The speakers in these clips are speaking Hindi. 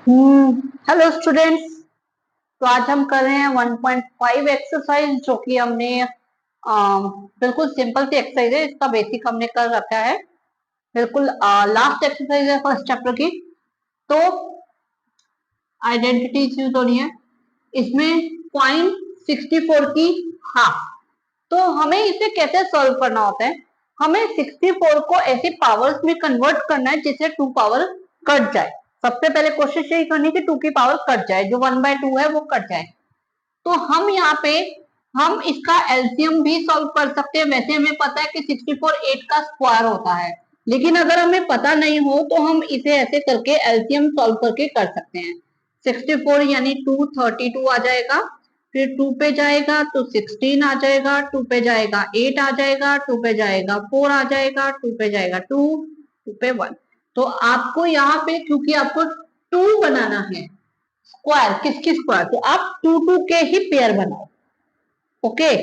Hello students. तो आज हम कर रहे हैं 1.5 एक्सरसाइज, जो कि हमने बिल्कुल सिंपल सी एक्सरसाइज है। इसका बेसिक हमने कर रखा है। बिल्कुल लास्ट एक्सरसाइज है फर्स्ट चैप्टर की। तो आइडेंटिटीज यूज हो रही है इसमें। पॉइंट 64 की हाफ। तो हमें इसे कैसे सॉल्व करना होता है? हमें 64 को ऐसे पावर्स में कन्वर्ट करना है जिससे 2 पावर कट जाए। सबसे पहले कोशिश यही करनी है कि 2 की पावर कट जाए, जो 1/2 है वो कट जाए। तो हम यहाँ पे हम इसका एलसीएम भी सॉल्व कर सकते हैं। वैसे हमें पता है कि 64 8 का स्क्वायर होता है, लेकिन अगर हमें पता नहीं हो तो हम इसे ऐसे करके एलसीएम सॉल्व करके कर सकते हैं। 64 यानी 2 32 आ जाएगा, फिर 2 पे जाएगा तो 16 आ जाएगा, 2 पे जाएगा 8 आ जाएगा, 2 पे जाएगा 4 आ जाएगा, 2 पे जाएगा 2, 2 पे 1। तो आपको यहाँ पे क्योंकि आपको 2 बनाना है स्क्वायर, किसकी स्क्वायर, तो आप 2 2 के ही पेयर बनाओ। ओके,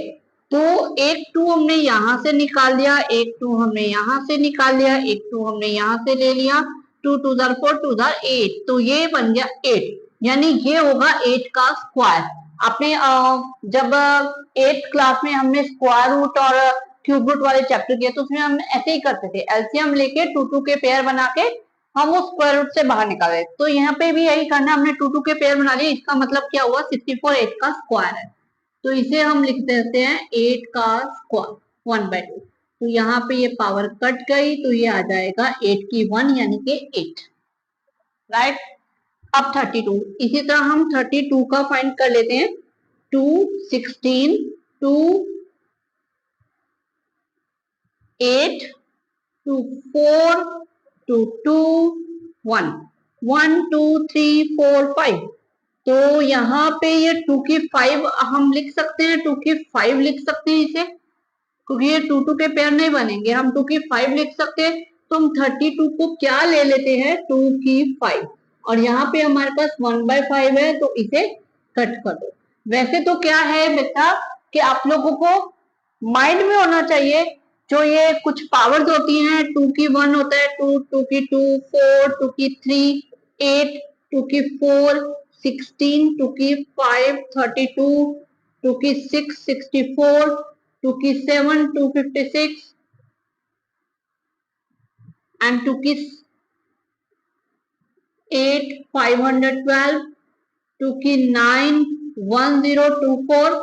तो एक 2 हमने यहां से निकाल लिया, एक 2 हमने यहां से निकाल लिया, एक 2 हमने यहां से ले लिया। 2 2 4 2 8, तो ये बन गया 8, यानी ये होगा 8 का स्क्वायर। आपने जब 8th क्लास में हमने स्क्वायर रूट और क्यूब रूट वाले चैप्टर किए तो उसमें हम ऐसे ही करते थे, एलसीएम लेके 2 2 के पेयर बना के हम वो स्क्वायर रूट से बाहर निकाले। तो यहाँ पे भी यही करना, हमने 2 2 के पेयर बना लिए। इसका मतलब क्या हुआ, 64 8 का स्क्वायर है। तो इसे हम लिख देते हैं 8 का स्क्वायर 1/2। तो यहाँ पे ये पावर कट गई तो ये आ जाएगा 8 की 1 यानी कि 8, राइट। अब 32, इसी तरह हम 32 का फाइंड कर लेते हैं। 2 16 2 8 2 4 2 2 1 1 2 3 4 5। तो यहाँ पे ये 2 की 5 हम लिख सकते हैं, 2 की 5 लिख सकते हैं इसे, क्योंकि ये 2 2 के पेयर नहीं बनेंगे। हम 2 की 5 लिख सकते हैं। तो हम 32 को क्या ले लेते हैं, 2 की 5, और यहाँ पे हमारे पास 1/5 है तो इसे कट कर दो। वैसे तो क्या है बेटा कि आप लोगों को माइंड में होना चाहिए, जो ये कुछ पावर्स होती हैं, 2 की 1 होता है 2, 2 की 2 4, 2 की 3 8, 2 की 4 16, 2 की 5 32, 2 की 6 64, 2 की 7 256, and 2 की 8 512, 2 की 9 1024,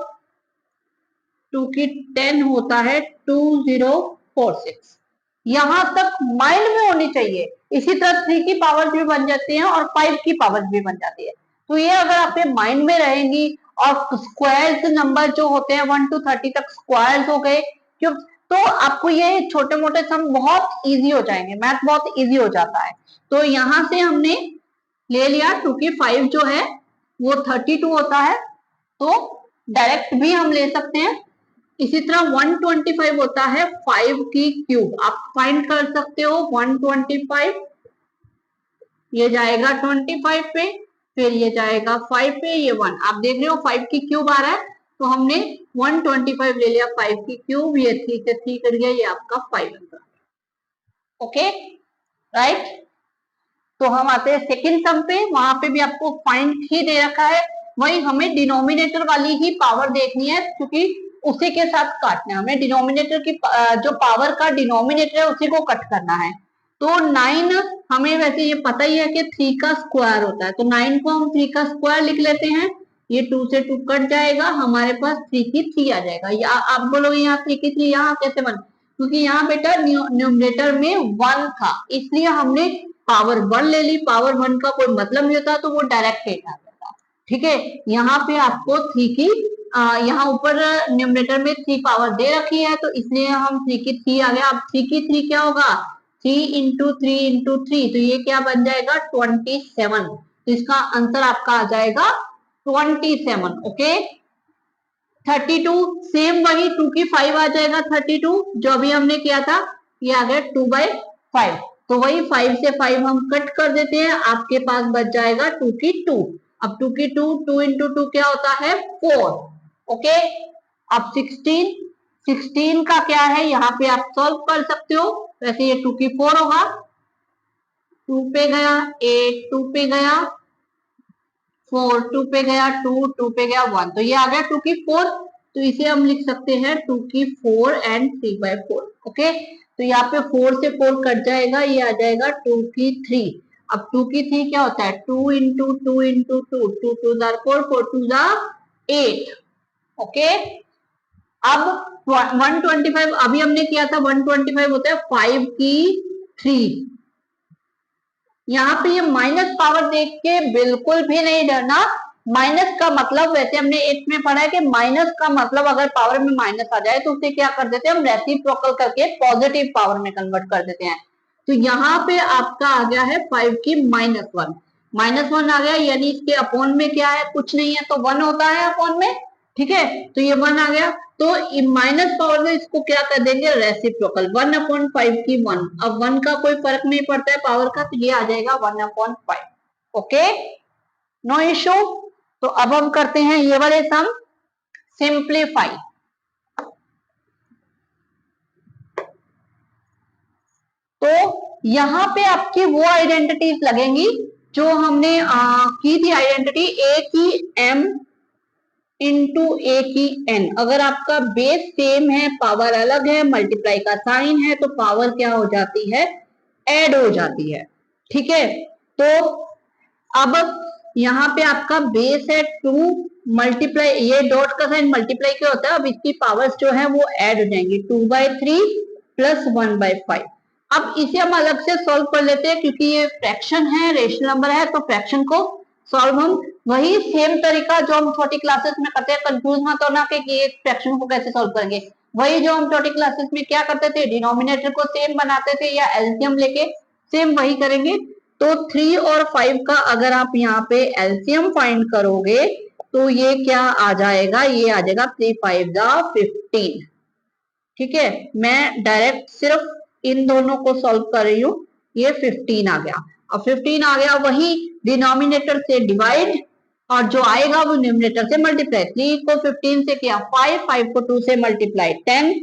2 की 10 होता है 2046। यहां तक माइंड में होनी चाहिए। इसी तरह 3 की पावर भी बन जाती है और 5 की पावर भी बन जाती है। तो ये अगर आपके माइंड में रहेंगी, और स्क्वायर्स नंबर जो होते हैं 1 to 30 तक स्क्वायर्स हो गए, क्यों, तो आपको ये छोटे मोटे सम बहुत इजी हो जाएंगे, मैथ बहुत इजी हो जाता है। तो यहां से हमने ले लिया 2 की 5 जो है वो 32 होता है, तो डायरेक्ट भी हम ले सकते हैं। इसी तरह 125 होता है 5 की क्यूब, आप फाइंड कर सकते हो 125, ये जाएगा 25 पे, फिर ये जाएगा 5 पे, ये 1, आप देख रहे हो 5 की क्यूब आ रहा है, तो हमने 125 ले लिया 5 की क्यूब, ये 3 से 3 कर गया, ये आपका 5 आंसर। Okay, right. तो हम आते हैं सेकंड सम पे, वहां पे भी आपको पॉइंट ही दे रखा है, वही हमें डिनोमिनेटर वाली ही पावर देखनी है, क्योंकि उसी के साथ काटना है हमें। डिनोमिनेटर की जो पावर का डिनोमिनेटर है उसी को कट करना है। तो 9 हमें वैसे ये पता ही है कि 3 का स्क्वायर होता है, तो 9 को हम 3 का स्क्वायर लिख लेते हैं। ये 2 से 2 कट जाएगा, हमारे पास 3 की 3 आ जाएगा। या आप बोलोगे यहाँ 3 की 3 यहाँ कैसे बन, क्योंकि यहाँ बेटा न्यूमरेटर में 1 था, इसलिए हमने पावर 1 ले ली। पावर 1 का कोई मतलब नहीं होता, तो वो डायरेक्ट एट आ जाता। ठीक है, यहाँ पे आपको 3 की यहाँ ऊपर न्यूमरेटर में 3 पावर दे रखी है, तो इसलिए हम 3 की 3 आ गया। अब 3 की 3 क्या होगा, 3 इंटू 3 इंटू 3, तो ये क्या बन जाएगा 27। तो इसका आंसर आपका आ जाएगा 27। ओके, 32 सेम वही 2 की 5 आ जाएगा 32, जो अभी हमने किया था, ये आ गया 2/5। तो वही 5 से 5 हम कट कर देते हैं, आपके पास बच जाएगा 2 की 2। अब 2 की 2, 2 इंटू 2 क्या होता है 4। ओके, अब 16, 16 का क्या है, यहाँ पे आप सॉल्व कर सकते हो। वैसे ये 2 की 4 होगा, 2 पे गया 8, 2 पे गया 4, 2 पे गया 2, 2 पे गया 1, तो ये आ गया 2 की 4। तो इसे हम लिख सकते हैं 2 की 4 एंड 3/4। ओके, तो यहाँ पे 4 से 4 कट जाएगा, ये आ जाएगा 2 की 3। अब 2 की 3 क्या होता है, 2 इंटू 2 इंटू 2, 2 2 4, 4 2 8। ओके, अब 125 अभी हमने किया था, 125 होता है 5 की 3। यहाँ पे ये माइनस पावर देख के बिल्कुल भी नहीं डरना। माइनस का मतलब, वैसे हमने 8 में पढ़ा है कि माइनस का मतलब अगर पावर में माइनस आ जाए तो उसे क्या कर देते हैं हम, रेसिप्रोकल करके पॉजिटिव पावर में कन्वर्ट कर देते हैं। तो यहाँ पे आपका आ गया है 5 की -1, -1 आ गया, यानी इसके अपॉन में क्या है, कुछ नहीं है, तो 1 होता है अपॉन में। ठीक है, तो ये 1 आ गया, तो माइनस पावर में इसको क्या कर देंगे, रेसिप्रोकल, 1/5 की 1। अब 1 का कोई फर्क नहीं पड़ता है पावर का, तो ये आ जाएगा 1/5। Okay, no issue. तो अब हम करते हैं ये वाले सम, सिंप्लीफाई। तो यहाँ पे आपकी वो आइडेंटिटीज लगेंगी जो हमने की थी, आइडेंटिटी ए की m इंटू ए की n। अगर आपका बेस सेम है, पावर अलग है, मल्टीप्लाई का साइन है, तो पावर क्या हो जाती है, ऐड हो जाती है। ठीक है, तो अब यहाँ पे आपका बेस है 2, मल्टीप्लाई, ये डॉट का साइन मल्टीप्लाई क्या होता है, अब इसकी पावर्स जो है वो ऐड हो जाएंगी, 2/3 प्लस 1/5। अब इसे हम अलग से सॉल्व कर लेते हैं, क्योंकि ये फ्रैक्शन है, रेशनल नंबर है, तो फ्रैक्शन को सॉल्व हम वही सेम तरीका जो हम छोटी क्लासेस में करते हैं, कंफ्यूज मत होना कि ये फ्रैक्शन को कैसे सॉल्व करेंगे। वही जो हम छोटी क्लासेस में क्या करते थे, डिनोमिनेटर को सेम बनाते थे या एलसीएम लेके, सेम वही करेंगे। तो 3 और 5 का अगर आप यहाँ पे एलसीएम फाइंड करोगे तो ये क्या आ जाएगा, ये आ जाएगा 3 5 15। ठीक है, मैं डायरेक्ट सिर्फ इन दोनों को सॉल्व कर रही हूँ, ये 15 आ गया। अब 15 आ गया, वही डिनोमिनेटर से डिवाइड और जो आएगा वो न्यूमिनेटर से मल्टीप्लाई। 3 को 15 से किया 5, 5 को 2 से मल्टीप्लाई 10।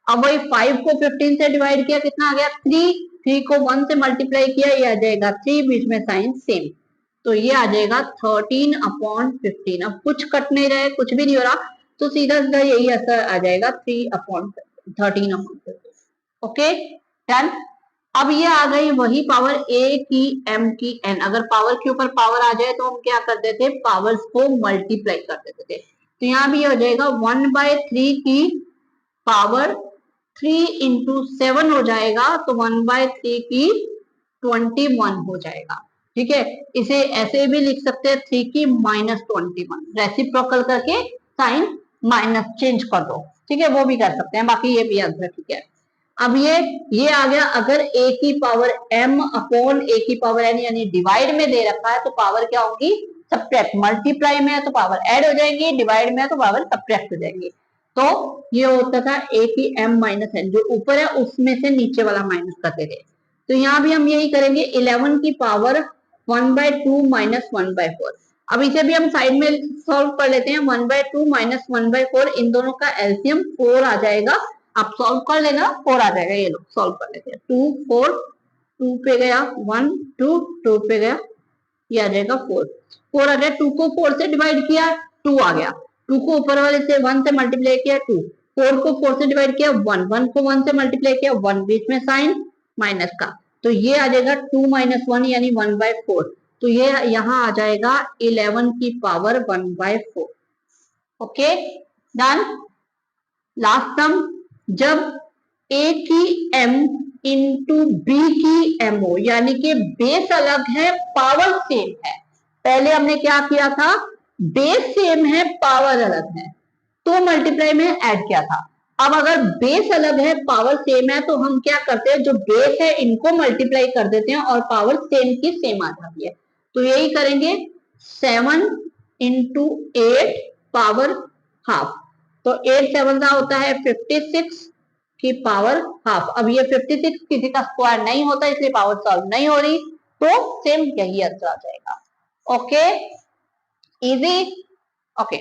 अब वही 5 को 15 से डिवाइड किया, कितना आ गया 3, 3 को 1 से मल्टीप्लाई किया, ये आ जाएगा 3, बीच में साइन सेम, तो ये आ जाएगा 13/15। अब कुछ कट नहीं रहा है, कुछ भी नहीं हो रहा, तो सीधा सीधा यही आंसर आ जाएगा 13/15। Okay, done. अब ये आ गई वही पावर ए की m की n। अगर पावर के ऊपर पावर आ जाए तो हम क्या करते थे, पावर्स को मल्टीप्लाई कर देते थे। तो यहाँ भी हो जाएगा 1/3 की पावर 3 इंटू 7 हो जाएगा, तो 1/3 की 21 हो जाएगा। ठीक है, इसे ऐसे भी लिख सकते हैं 3 की -21, रेसिप्रोकल करके साइन माइनस चेंज कर दो। ठीक है, वो भी कर सकते हैं, बाकी ये भी आंसर ठीक है। अब ये आ गया, अगर a की पावर m अपॉन a की पावर n यानी डिवाइड में दे रखा है, तो पावर क्या होगी, सब्ट्रैक्ट। मल्टीप्लाई में है तो पावर ऐड हो जाएगी, डिवाइड में है तो पावर सब्ट्रैक्ट हो जाएगी। तो ये होता था a की m माइनस n, जो ऊपर है उसमें से नीचे वाला माइनस करते थे। तो यहाँ भी हम यही करेंगे, 11 की पावर 1/2 माइनस 1/4। अब इसे भी हम साइड में सॉल्व कर लेते हैं, 1/2 माइनस 1/4, इन दोनों का एलसीएम 4 आ जाएगा। आप सॉल्व कर लेना, 4 आ जाएगा। ये लो सॉल्व कर लेते हैं, 2 4, 2 पे गया 1 2, 2 पे गया, ये आ जाएगा 4, 4 आ गया। 2 को 4 से डिवाइड किया 2 आ गया, 2 को ऊपर वाले से 1 से मल्टीप्लाई किया 2, 4 को 4 से डिवाइड किया 1, 1 को 1 से मल्टीप्लाई किया 1, बीच में साइन माइनस का, तो ये आ जाएगा 2 - 1 यानी 1/4। तो ये यहाँ आ जाएगा 11 की power 1/4। Okay, done. Last term, जब a की m इंटू बी की m हो, यानी कि बेस अलग है, पावर सेम है। पहले हमने क्या किया था, बेस सेम है, पावर अलग है, तो मल्टीप्लाई में ऐड किया था। अब अगर बेस अलग है, पावर सेम है, तो हम क्या करते हैं, जो बेस है इनको मल्टीप्लाई कर देते हैं और पावर सेम की सेम आ जाती है। तो यही करेंगे, 7 इंटू 8 पावर हाफ, तो 8 7 होता है 56 की पावर हाफ। अब ये 56 किसी का स्क्वायर नहीं होता, इसलिए पावर सॉल्व नहीं हो रही, तो सेम यही आंसर आ जाएगा। Okay, easy. ओके,